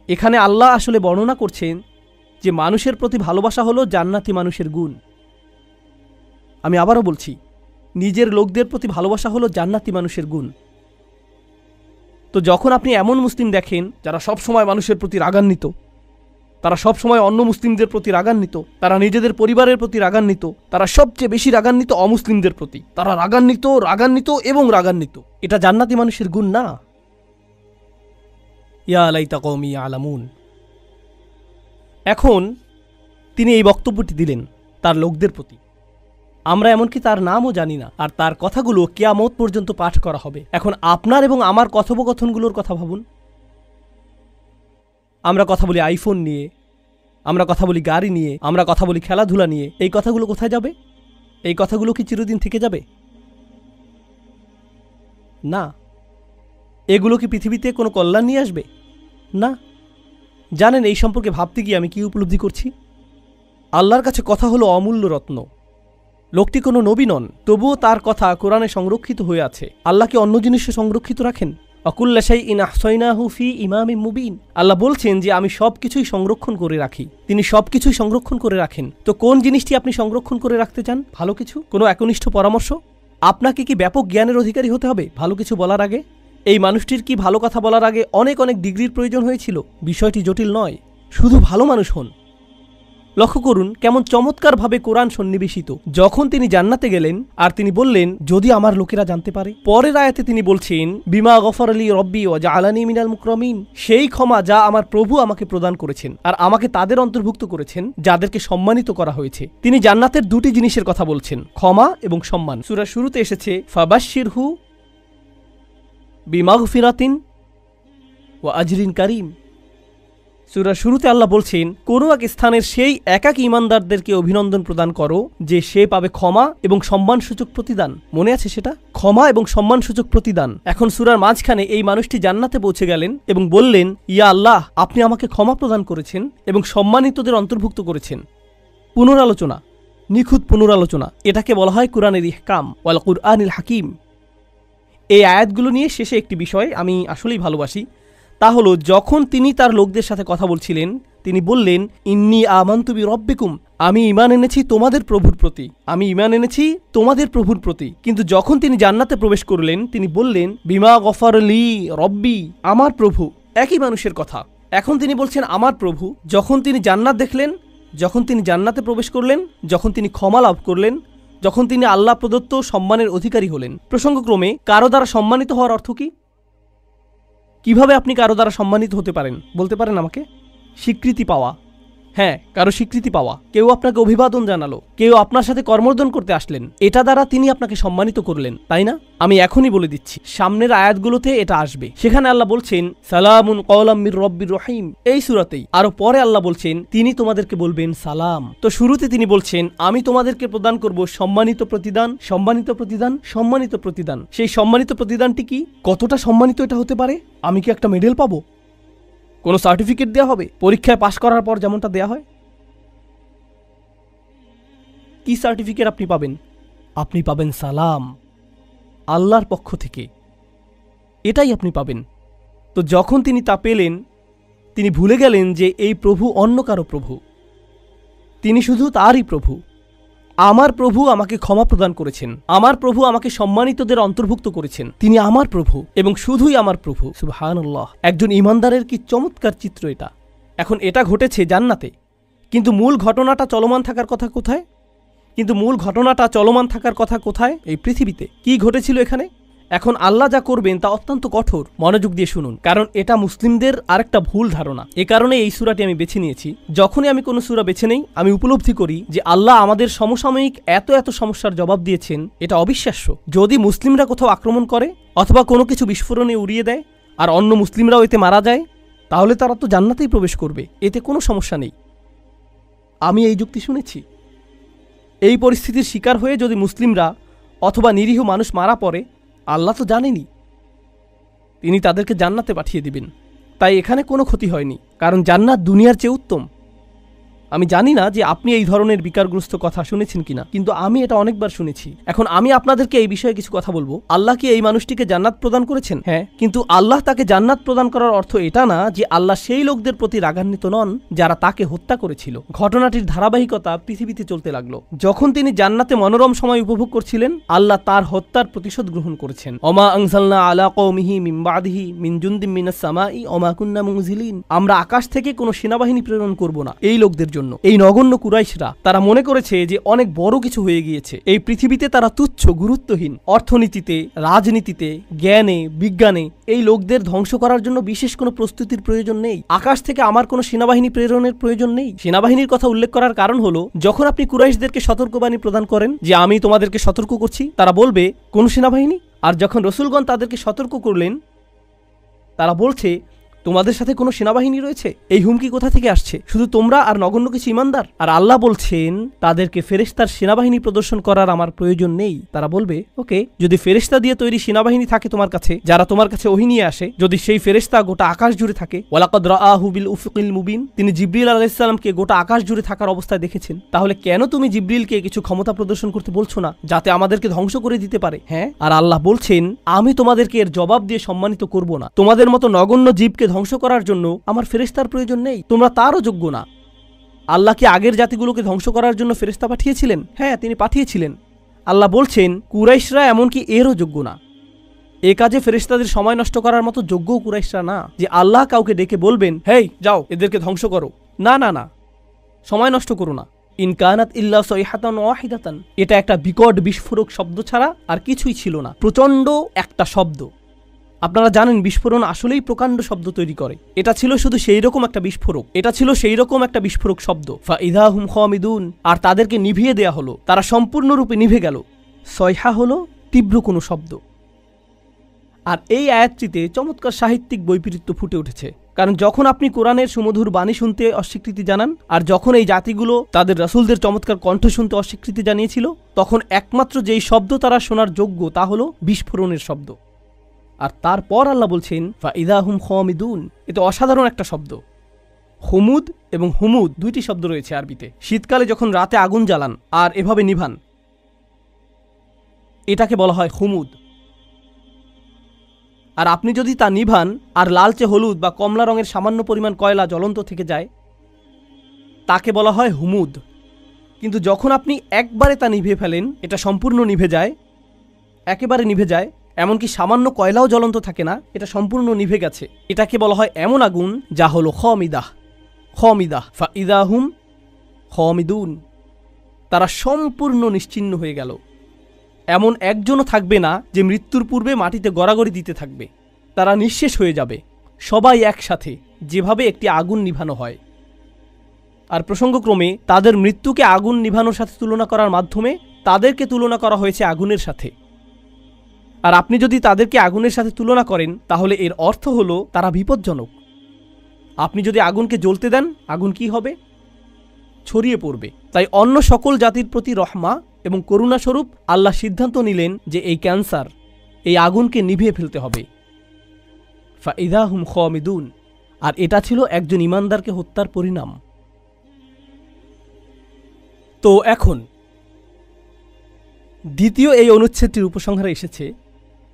এখানে আল্লাহ আসলে বর্ণনা করছেন যে মানুষের প্রতি ভালোবাসা হলো জান্নাতি মানুষের গুণ। আমি আবারও বলছি, নিজের লোকদের প্রতি ভালোবাসা হলো জান্নাতি মানুষের গুণ। তো যখন আপনি এমন মুসলিম দেখেন যারা সবসময় মানুষের প্রতি রাগান্বিত, তারা সবসময় অন্য মুসলিমদের প্রতি রাগান্বিত, তারা নিজেদের পরিবারের প্রতি রাগান্বিত, তারা সবচেয়ে বেশি রাগান্বিত অমুসলিমদের প্রতি, তারা রাগান্বিত, এটা জান্নাতি মানুষের গুণ না। ইয়া লাইতা কওমি ইয়ালামুন। এখন তিনি এই বক্তব্যটি দিলেন তার লোকদের প্রতি। আমরা এমনকি তার নামও জানি না, আর তার কথাগুলো কিয়ামত পর্যন্ত পাঠ করা হবে। এখন আপনার এবং আমার কথোপকথনগুলোর কথা ভাবুন। আমরা কথা বলি আইফোন নিয়ে, আমরা কথা বলি গাড়ি নিয়ে, আমরা কথা বলি খেলাধুলা নিয়ে। এই কথাগুলো কোথায় যাবে? এই কথাগুলো কি চিরদিন থেকে যাবে? না। এগুলো কি পৃথিবীতে কোনো কল্যাণ নিয়ে আসবে? না। জানেন এই সম্পর্কে ভাবতে গিয়ে আমি কি উপলব্ধি করছি? আল্লাহর কাছে কথা হলো অমূল্য রত্ন। লোকটি কোনো নবী নন, তবুও তার কথা কোরআনে সংরক্ষিত হয়ে আছে। আল্লাহ কি অন্য জিনিসে সংরক্ষিত রাখেন? অকুল্লা শাইইন আহসাইনাহু ফি ইমামিম মুবিন। আল্লাহ বলছেন যে আমি সবকিছুই সংরক্ষণ করে রাখি। তিনি সবকিছুই সংরক্ষণ করে রাখেন। তো কোন জিনিসটি আপনি সংরক্ষণ করে রাখতে চান? ভালো কিছু? কোনো একনিষ্ঠ পরামর্শ? আপনাকে কি ব্যাপক জ্ঞানের অধিকারী হতে হবে ভালো কিছু বলার আগে? এই মানুষটির কি ভালো কথা বলার আগে অনেক ডিগ্রির প্রয়োজন হয়েছিল? বিষয়টি জটিল নয়, শুধু ভালো মানুষ হন। লক্ষ্য করুন কেমন চমৎকারভাবে কোরআন সন্নিবেশিত। যখন তিনি জান্নাতে গেলেন আর তিনি বললেন যদি আমার লোকেরা জানতে পারে, পরের আয়াতে তিনি বলছেন বিমা গফর আলী রব্বি ওয়া জাআলানি মিনাল মুকরামিন, সেই ক্ষমা যা আমার প্রভু আমাকে প্রদান করেছেন আর আমাকে তাদের অন্তর্ভুক্ত করেছেন যাদেরকে সম্মানিত করা হয়েছে। তিনি জান্নাতের দুটি জিনিসের কথা বলছেন, ক্ষমা এবং সম্মান। সূরার শুরুতে এসেছে ফাবাশশিরহু বিমাগফিরাতিন ওয়া আজরিন কারীম। সূরার শুরুতে আল্লাহ বলছেন কোন এক স্থানের সেই একাকী ঈমানদারদেরকে অভিনন্দন প্রদান করো যে সে পাবে ক্ষমা এবং সম্মানসূচক প্রতিদান। মনে আছে সেটা? ক্ষমা এবং সম্মানসূচক প্রতিদান। এখন সূরার মাঝখানে এই মানুষটি জান্নাতে পৌঁছে গেলেন এবং বললেন ইয়া আল্লাহ, আপনি আমাকে ক্ষমা প্রদান করেছেন এবং সম্মানিতদের অন্তর্ভুক্ত করেছেন। পুনরালোচনা, নিখুঁত পুনরালোচনা, এটাকে বলা হয় কুরআনের ইহকাম ওয়াল কুরআনিল হাকিম। এই আয়াতগুলো নিয়ে শেষে একটি বিষয় আমি আসলেই ভালোবাসি, তা হলো যখন তিনি তার লোকদের সাথে কথা বলছিলেন তিনি বললেন, ইন্নী আমানতু বিরব্বিকুম, আমি ঈমান এনেছি তোমাদের প্রভুর প্রতি, আমি ঈমান এনেছি তোমাদের প্রভুর প্রতি। কিন্তু যখন তিনি জান্নাতে প্রবেশ করলেন তিনি বললেন, বিমা গফারলি রব্বি, আমার প্রভু। একই মানুষের কথা। এখন তিনি বলছেন আমার প্রভু। যখন তিনি জান্নাত দেখলেন, যখন তিনি জান্নাতে প্রবেশ করলেন, যখন তিনি ক্ষমা লাভ করলেন, যখন তিনি আল্লাহ প্রদত্ত সম্মানের অধিকারী হলেন। প্রসঙ্গক্রমে কারো দ্বারা সম্মানিত হওয়ার অর্থ কি? কিভাবে আপনি কারো দ্বারা সম্মানিত হতে পারেন বলতে পারেন আমাকে? স্বীকৃতি পাওয়া। হ্যাঁ, কারো স্বীকৃতি পাওয়া। কেউ আপনাকে অভিবাদন জানালো, কেউ আপনার সাথে কর্মর্দন করতে আসলেন, এটা দ্বারা তিনি আপনাকে সম্মানিত করলেন, তাই না? আমি এখনই বলে দিচ্ছি, সামনের আয়াতগুলোতে এটা আসবে। সেখানে আল্লাহ বলছেন সালামুন কওলাম মির রব্বির রহিম, এই সূরাতেই। আরো পরে আল্লাহ বলছেন তিনি তোমাদেরকে বলবেন সালাম। তো শুরুতে তিনি বলছেন আমি তোমাদেরকে প্রদান করব সম্মানিত প্রতিদান, সম্মানিত প্রতিদান, সম্মানিত প্রতিদান। সেই সম্মানিত প্রতিদানটি কি? কতটা সম্মানিত এটা হতে পারে? আমি কি একটা মেডেল পাবো? কোনো সার্টিফিকেট দেওয়া হবে পরীক্ষায় পাশ করার পর যেমনটা দেয়া হয়? কি সার্টিফিকেট আপনি পাবেন? আপনি পাবেন সালাম, আল্লাহর পক্ষ থেকে। এটাই আপনি পাবেন। তো যখন তিনি তা পেলেন তিনি ভুলে গেলেন যে এই প্রভু অন্য কারো প্রভু, তিনি শুধু তারই প্রভু। আমার প্রভু আমাকে ক্ষমা প্রদান করেছেন, আমার প্রভু আমাকে সম্মানিতদের অন্তর্ভুক্ত করেছেন, তিনি আমার প্রভু এবং শুধুই আমার প্রভু। সুবহানাল্লাহ। একজন ঈমানদারের কি চমৎকার চিত্র এটা। এখন এটা ঘটেছে জান্নাতে, কিন্তু মূল ঘটনাটা চলমান থাকার কথা কোথায়? এই পৃথিবীতে। কি ঘটেছিল এখানে? এখন আল্লাহ যা করবেন তা অত্যন্ত কঠোর। মনোযোগ দিয়ে শুনুন, কারণ এটা মুসলিমদের আরেকটা ভুল ধারণা। এ কারণে এই সূরাটি আমি বেছে নিয়েছি। যখনই আমি কোনো সূরা বেছে নেই আমি উপলব্ধি করি যে আল্লাহ আমাদের সমসাময়িক এত এত সমস্যার জবাব দিয়েছেন, এটা অবিশ্বাস্য। যদি মুসলিমরা কোথাও আক্রমণ করে অথবা কোনো কিছু বিস্ফোরণে উড়িয়ে দেয় আর অন্য মুসলিমরাও এতে মারা যায়, তাহলে তারা তো জান্নাতেই প্রবেশ করবে, এতে কোনো সমস্যা নেই। আমি এই যুক্তি শুনেছি। এই পরিস্থিতির শিকার হয়ে যদি মুসলিমরা অথবা নিরীহ মানুষ মারা পড়ে, আল্লাহ তো জানেনই, তিনি তাদেরকে জান্নাতে পাঠিয়ে দিবেন। তাই এখানে কোনো ক্ষতি হয়নি, কারণ জান্নাত দুনিয়ার চেয়ে উত্তম। আমি জানি না যে আপনি এই ধরনের বিকারগ্রস্ত কথা শুনেছেন কিনা, কিন্তু আমি এটা অনেকবার শুনেছি। এখন আমি আপনাদেরকে এই বিষয়ে কিছু কথা বলবো। আল্লাহ কি এই মানুষটিকে জান্নাত প্রদান করেছেন? হ্যাঁ, কিন্তু আল্লাহ তাকে জান্নাত প্রদান করার অর্থ এটা না যে আল্লাহ সেই লোকদের প্রতি রাগান্বিত নন যারা তাকে হত্যা করেছিল। ঘটনাটির ধারাবাহিকতা পৃথিবীতে চলতে লাগলো। যখন তিনি জান্নাতে মনোরম সময় উপভোগ করছিলেন, আল্লাহ তার হত্যার প্রতিশোধ গ্রহণ করেছেন। ওমা আনজালনা আলা কওমিহি মিন বাদিহি মিন জুনদিম মিনাস সামাই ওমা কুন্না মুনজিলিন, আমরা আকাশ থেকে কোনো সেনাবাহিনী প্রেরণ করব না এই লোকদের জন্য। এই নগণ্য কুরাইশরা তারা মনে করেছে যে অনেক বড় কিছু হয়ে গিয়েছে। এই পৃথিবীতে তারা তুচ্ছ, গুরুত্বহীন। অর্থনীতিতে, রাজনীতিতে, জ্ঞানে, বিজ্ঞানে এই লোকদের ধ্বংস করার জন্য বিশেষ কোনো প্রস্তুতির প্রয়োজন নেই। আকাশ থেকে আমার কোনো সেনাবাহিনী প্রেরণের প্রয়োজন নেই। সেনাবাহিনীর কথা উল্লেখ করার কারণ হলো, যখন আপনি কুরাইশদেরকে সতর্কবাণী প্রদান করেন যে আমি তোমাদেরকে সতর্ক করছি, তারা বলবে কোন সেনাবাহিনী? আর যখন রসুলগণ তাদেরকে সতর্ক করলেন, তারা বলছে তোমাদের সাথে কোনো সেনাবাহিনী রয়েছে। এই হুমকি কোথা থেকে আসছে? শুধু তোমরা আর নগণ্য কিছু ঈমানদার? আর আল্লাহ বলছেন তাদেরকে ফেরেশতার সেনাবাহিনী প্রদর্শন করার আমার প্রয়োজন নেই। তারা বলবে ওকে, যদি ফেরেশতা দিয়ে তৈরি সেনাবাহিনী থাকে তোমার কাছে, যারা তোমার কাছে ওহী নিয়ে আসে, যদি সেই ফেরেশতা গোটা আকাশ জুড়ে থাকে, ওয়ালাকাদ রাআহু বিল উফুকিল মুবিন, তিনি জিবরিল আলাইহিস সালামকে গোটা আকাশ জুড়ে থাকার অবস্থায় দেখেছেন, তাহলে কেন তুমি জিবরিলকে কিছু ক্ষমতা প্রদর্শন করতে বলছো না যাতে আমাদেরকে ধ্বংস করে দিতে পারে? হ্যাঁ, আর আল্লাহ বলছেন আমি তোমাদেরকে এর জবাব দিয়ে সম্মানিত করব না। তোমাদের মতো নগণ্য জীবকে ধ্বংস করার জন্য আমার ফেরেশতার প্রয়োজন নেই, তোমরা তারও যোগ্য না। আল্লাহ কি আগের জাতিগুলোকে ধ্বংস করার জন্য ফেরেশতা পাঠিয়েছিলেন? হ্যাঁ, তিনি পাঠিয়েছিলেন। আল্লাহ বলছেন কুরাইশরা এমনকি এরও যোগ্য না। এ কাজে ফেরেশতাদের সময় নষ্ট করার মতো যোগ্যও কুরাইশরা না যে আল্লাহ কাউকে ডেকে বলবেন হেই যাও এদেরকে ধ্বংস করো। না না না, সময় নষ্ট করো না। ইন কানাত ইল্লা সাইহাতান ওয়াহিদাতান, এটা একটা বিকট বিস্ফোরক শব্দ ছাড়া আর কিছুই ছিল না। প্রচণ্ড একটা শব্দ। আপনারা জানেন বিস্ফোরণ আসলেই প্রকাণ্ড শব্দ তৈরি করে। এটা ছিল শুধু সেই রকম একটা বিস্ফোরক, বিস্ফোরক শব্দ। ফাইদা হুম খামিদুন, আর তাদেরকে নিভিয়ে দেয়া হলো, তারা সম্পূর্ণরূপে নিভে গেল। সয়হা হলো তীব্র কোনো শব্দ। আর এই আয়াতটিতে চমৎকার সাহিত্যিক বৈপরীত্য ফুটে উঠেছে। কারণ যখন আপনি কোরআনের সুমধুর বাণী শুনতে অস্বীকৃতি জানান, আর যখন এই জাতিগুলো তাদের রাসূলদের চমৎকার কণ্ঠ শুনতে অস্বীকৃতি জানিয়েছিল, তখন একমাত্র যেই শব্দ তারা শোনার যোগ্য তা হলো বিস্ফোরণের শব্দ। আর তারপর আল্লাহ বলছেন ফাইদা হুম খামিদুন, এটা অসাধারণ একটা শব্দ। হুমুদ এবং হুমুদ দুইটি শব্দ রয়েছে আরবিতে। শীতকালে যখন রাতে আগুন জ্বালান আর এভাবে নিভান, এটাকে বলা হয় হুমুদ। আর আপনি যদি তা নিভান আর লালচে হলুদ বা কমলা রঙের সামান্য পরিমাণ কয়লা জ্বলন্ত থেকে যায়, তাকে বলা হয় হুমুদ। কিন্তু যখন আপনি একবারে তা নিভিয়ে ফেলেন, এটা সম্পূর্ণ নিভে যায়, একেবারে নিভে যায়, এমনকি সামান্য কয়লাও জ্বলন্ত থাকে না, এটা সম্পূর্ণ নিভে গেছে, এটাকে বলা হয় এমন আগুন যা হলো খামিদাহ। খামিদাহ ফাইদাহুম খামিদুন, তারা সম্পূর্ণ নিশ্চিহ্ন হয়ে গেল। এমন একজনও থাকবে না যে মৃত্যুর পূর্বে মাটিতে গড়াগড়ি দিতে থাকবে, তারা নিঃশেষ হয়ে যাবে সবাই একসাথে, যেভাবে একটি আগুন নিভানো হয়। আর প্রসঙ্গক্রমে তাদের মৃত্যুকে আগুন নিভানোর সাথে তুলনা করার মাধ্যমে তাদেরকে তুলনা করা হয়েছে আগুনের সাথে। আর আপনি যদি তাদেরকে আগুনের সাথে তুলনা করেন, তাহলে এর অর্থ হলো তারা বিপজ্জনক। আপনি যদি আগুনকে জ্বলতে দেন, আগুন কি হবে? ছড়িয়ে পড়বে। তাই অন্য সকল জাতির প্রতি রহমা এবং করুণাস্বরূপ আল্লাহ সিদ্ধান্ত নিলেন যে এই ক্যান্সার, এই আগুনকে নিভিয়ে ফেলতে হবে। ফাইদাহুম খামিদুন। আর এটা ছিল একজন ইমানদারকে হত্যার পরিণাম। তো এখন দ্বিতীয় এই অনুচ্ছেদটির উপসংহারে এসেছে,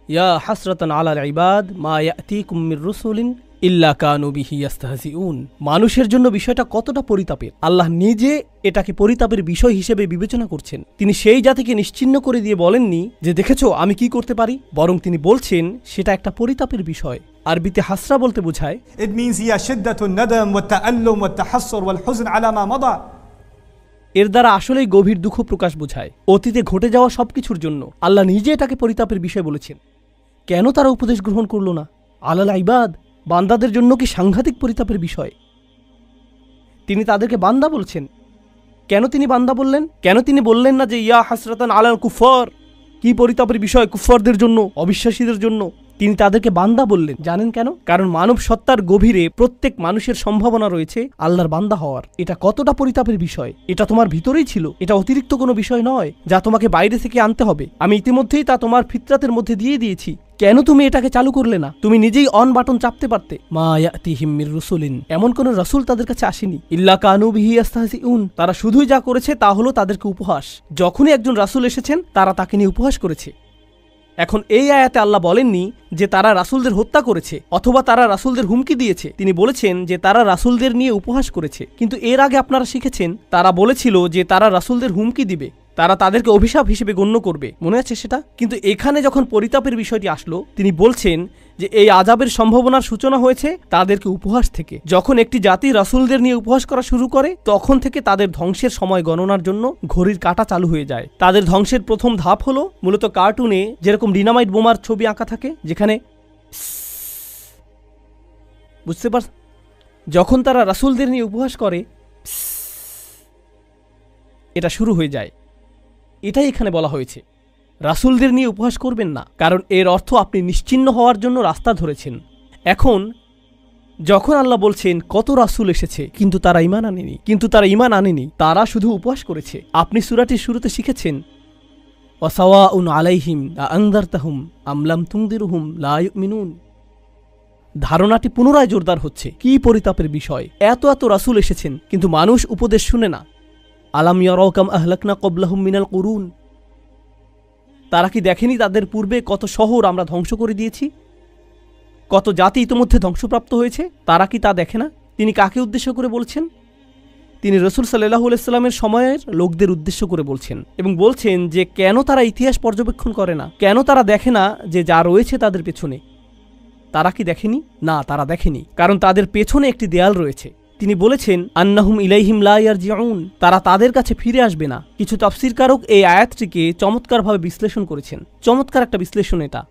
ইয়া হাসরাতান আলাল ইবাদ মা ইয়াতিকুম মির রাসূলিন ইল্লা কানু বিহি ইস্তাহজিউন। মানুষের জন্য বিষয়টা কতটা পরিতাপের, আল্লাহ নিজে এটাকে পরিতাপের বিষয় হিসেবে বিবেচনা করছেন। তিনি সেই জাতিকে নিশ্চিহ্ন করে দিয়ে বলেননি যে দেখেছো আমি কি করতে পারি, বরং তিনি বলছেন সেটা একটা পরিতাপের বিষয়। আরবিতে হাসরা বলতে বোঝায় It means هي شدة الندم والتألم والتحسر والحزن على ما مضى. এর দ্বারা আসলেই গভীর দুঃখ প্রকাশ বোঝায় অতীতে ঘটে যাওয়া সবকিছুর জন্য। আল্লাহ নিজে এটাকে পরিতাপের বিষয় বলেছেন। কেন তারা উপদেশ গ্রহণ করল না? আলাল ইবাদ, বান্দাদের জন্য কি সাংঘাতিক পরিতাপের বিষয়। তিনি তাদেরকে বান্দা বলছেন। কেন তিনি বান্দা বললেন? কেন তিনি বললেন না যে ইয়া হাসরাতান আলাল কুফার, কি পরিতাপের বিষয় কুফারদের জন্য, অবিশ্বাসীদের জন্য। তিনি তাদেরকে বান্দা বললেন। জানেন কেন? কারণ মানব সত্তার গভীরে প্রত্যেক মানুষের সম্ভাবনা রয়েছে আল্লাহর বান্দা হওয়ার। এটা কতটা পরিতাপের বিষয়, এটা তোমার ভিতরেই ছিল। এটা অতিরিক্ত কোনো বিষয় নয় যা তোমাকে বাইরে থেকে আনতে হবে। আমি ইতিমধ্যেই তা তোমার ফিতরাতের মধ্যে দিয়ে দিয়েছি। কেন তুমি এটাকে চালু করলে না? তুমি নিজেই অন বাটন চাপতে পারতে। মা ইয়াতিহিম মির রাসূলিন, এমন কোন রাসূল তাদের কাছে আসেনি। ইল্লা কানু বিহি ইস্তাহজিউন, তারা শুধুই যা করেছে তা হলো তাদেরকে উপহাস। যখনই একজন রাসূল এসেছেন তারা তাকে নিয়ে উপহাস করেছে। এখন এই আয়াতে আল্লাহ বলেননি যে তারা রাসূলদের হত্যা করেছে অথবা তারা রাসূলদের হুমকি দিয়েছে। তিনি বলেছেন যে তারা রাসূলদের নিয়ে উপহাস করেছে। কিন্তু এর আগে আপনারা শিখেছেন তারা বলেছিল যে তারা রাসূলদের হুমকি দিবে, তারা তাদেরকে অভিশাপ হিসেবে গণ্য করবে, মনে আছে সেটা? কিন্তু এখানে যখন পরিতাপের বিষয়টি আসলো, তিনি বলছেন যে এই আযাবের সম্ভাবনার সূচনা হয়েছে তাদেরকে উপহাস থেকে। যখন একটি জাতি রাসূলদের নিয়ে উপহাস করা শুরু করে, তখন থেকে তাদের ধ্বংসের সময় গণনার জন্য ঘড়ির কাঁটা চালু হয়ে যায়। তাদের ধ্বংসের প্রথম ধাপ হলো মূলত কার্টুনে যেরকম ডিনামাইট বোমার ছবি আঁকা থাকে, যেখানে বুঝতে পার, যখন তারা রাসূলদের নিয়ে উপহাস করে এটা শুরু হয়ে যায়। এটাই এখানে বলা হয়েছে, রাসূলদের নিয়ে উপহাস করবেন না, কারণ এর অর্থ আপনি নিশ্চিহ্ন হওয়ার জন্য রাস্তা ধরেছেন। এখন যখন আল্লাহ বলছেন কত রাসূল এসেছে কিন্তু তারা ঈমান আনেনি, তারা শুধু উপহাস করেছে। আপনি সূরাটির শুরুতে শিখেছেন ওয়াসাওয়াউন আলাইহিম আনযারতাহুম আম লাম তুনদিরহুম লা ইউমিনুন। ধারণাটি পুনরায় জোরদার হচ্ছে। কি পরিতাপের বিষয়, এত এত রাসূল এসেছেন কিন্তু মানুষ উপদেশ শুনে না। আলাম ইয়ারাউ কাম আহলাকনা ক্বাবলাহুম মিনাল কুরুন, তারা কি দেখেনি তাদের পূর্বে কত শহর আমরা ধ্বংস করে দিয়েছি, কত জাতি ইতিমধ্যে ধ্বংসপ্রাপ্ত হয়েছে, তারা কি তা দেখে না? তিনি কাকে উদ্দেশ্য করে বলছেন? তিনি রাসূল সাল্লাল্লাহু আলাইহি সাল্লামের সময়ের লোকদের উদ্দেশ্য করে বলছেন এবং বলছেন যে কেন তারা ইতিহাস পর্যবেক্ষণ করে না, কেন তারা দেখে না যে যা রয়েছে তাদের পেছনে। তারা কি দেখেনি? না, তারা দেখেনি, কারণ তাদের পেছনে একটি দেয়াল রয়েছে। তিনি বলেছেন আন্নাহুম ইলাইহিম লা ইয়ারজিউন, তারা তাদের কাছে ফিরে আসবে না। কিছু তাফসীরকারক এই আয়াতটিকে চমৎকারভাবে বিশ্লেষণ করেছেন। চমৎকার একটা বিশ্লেষণ এটা।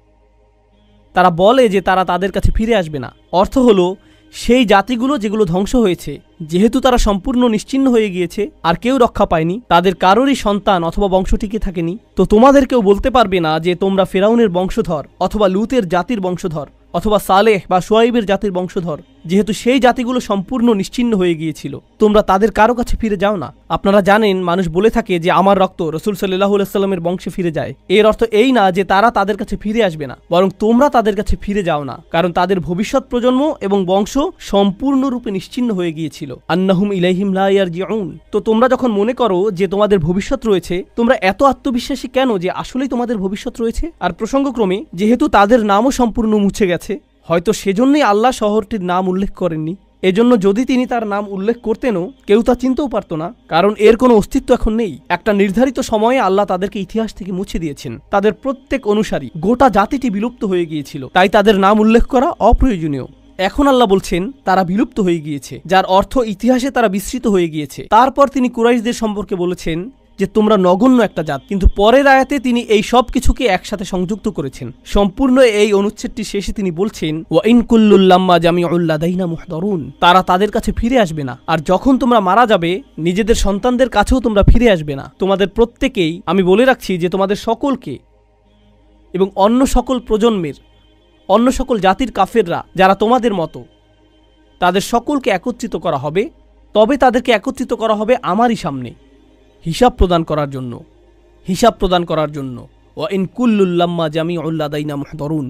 তারা বলে যে তারা তাদের কাছে ফিরে আসবে না। অর্থ হলো সেই জাতিগুলো যেগুলো ধ্বংস হয়েছে, যেহেতু তারা সম্পূর্ণ নিশ্চিহ্ন হয়ে গিয়েছে আর কেউ রক্ষা পায়নি, তাদের কারোরই সন্তান অথবা বংশ টিকে থাকেনি, তো তোমাদেরকেও বলতে পারবে না যে তোমরা ফেরাউনের বংশধর অথবা লুতের জাতির বংশধর অথবা সালেহ বা শুআইবের জাতির বংশধর। যেহেতু সেই জাতিগুলো সম্পূর্ণ নিশ্চিহ্ন হয়ে গিয়েছিল, তোমরা তাদের কারো কাছে ফিরে যাও না। আপনারা জানেন, মানুষ বলে থাকে যে আমার রক্ত রাসূল সাল্লাল্লাহু আলাইহি ওয়াসাল্লামের বংশে ফিরে যায়। এর অর্থ এই না যে তারা তাদের কাছে ফিরে আসবে না, বরং তোমরা তাদের কাছে ফিরে যাও না, কারণ তাদের ভবিষ্যৎ প্রজন্ম এবং বংশ সম্পূর্ণরূপে নিশ্চিহ্ন হয়ে গিয়েছিল। আন্নাহুম ইলাইহিম লা ইয়ারজিউন। তো তোমরা যখন মনে করো যে তোমাদের ভবিষ্যৎ রয়েছে, তোমরা এত আত্মবিশ্বাসী কেন যে আসলেই তোমাদের ভবিষ্যৎ রয়েছে? আর প্রসঙ্গক্রমে যেহেতু তাদের নামও সম্পূর্ণ মুছে গেছে, হয়তো সেজন্যই আল্লাহ শহরটির নাম উল্লেখ করেননি। এজন্য যদি তিনি তার নাম উল্লেখ করতেনও, কেউ তা চিনতেও পারত না, কারণ এর কোনো অস্তিত্ব এখন নেই। একটা নির্ধারিত সময়ে আল্লাহ তাদেরকে ইতিহাস থেকে মুছে দিয়েছেন। তাদের প্রত্যেক অনুসারী, গোটা জাতিটি বিলুপ্ত হয়ে গিয়েছিল, তাই তাদের নাম উল্লেখ করা অপ্রয়োজনীয়। এখন আল্লাহ বলছেন তারা বিলুপ্ত হয়ে গিয়েছে, যার অর্থ ইতিহাসে তারা বিস্মৃত হয়ে গিয়েছে। তারপর তিনি কুরাইশদের সম্পর্কে বলেছেন যে তোমরা নগণ্য একটা জাত, কিন্তু পরের আয়াতে তিনি এই সব কিছুকে একসাথে সংযুক্ত করেছেন। সম্পূর্ণ এই অনুচ্ছেদটি শেষে তিনি বলছেন, ওয়া ইন কুল্লুল লাম্মা জামিউল লাদাইনা মুহদারুন। তারা তাদের কাছে ফিরে আসবে না, আর যখন তোমরা মারা যাবে নিজেদের সন্তানদের কাছেও তোমরা ফিরে আসবে না। তোমাদের প্রত্যেকেই, আমি বলে রাখছি যে তোমাদের সকলকে এবং অন্য সকল প্রজন্মের, অন্য সকল জাতির কাফেররা যারা তোমাদের মতো, তাদের সকলকে একত্রিত করা হবে। তবে তাদেরকে একত্রিত করা হবে আমারই সামনে হিসাব প্রদান করার জন্য। ওয়া ইন কুল্লুল লাম্মা জামিউল লাদাইনা মুহদারুন।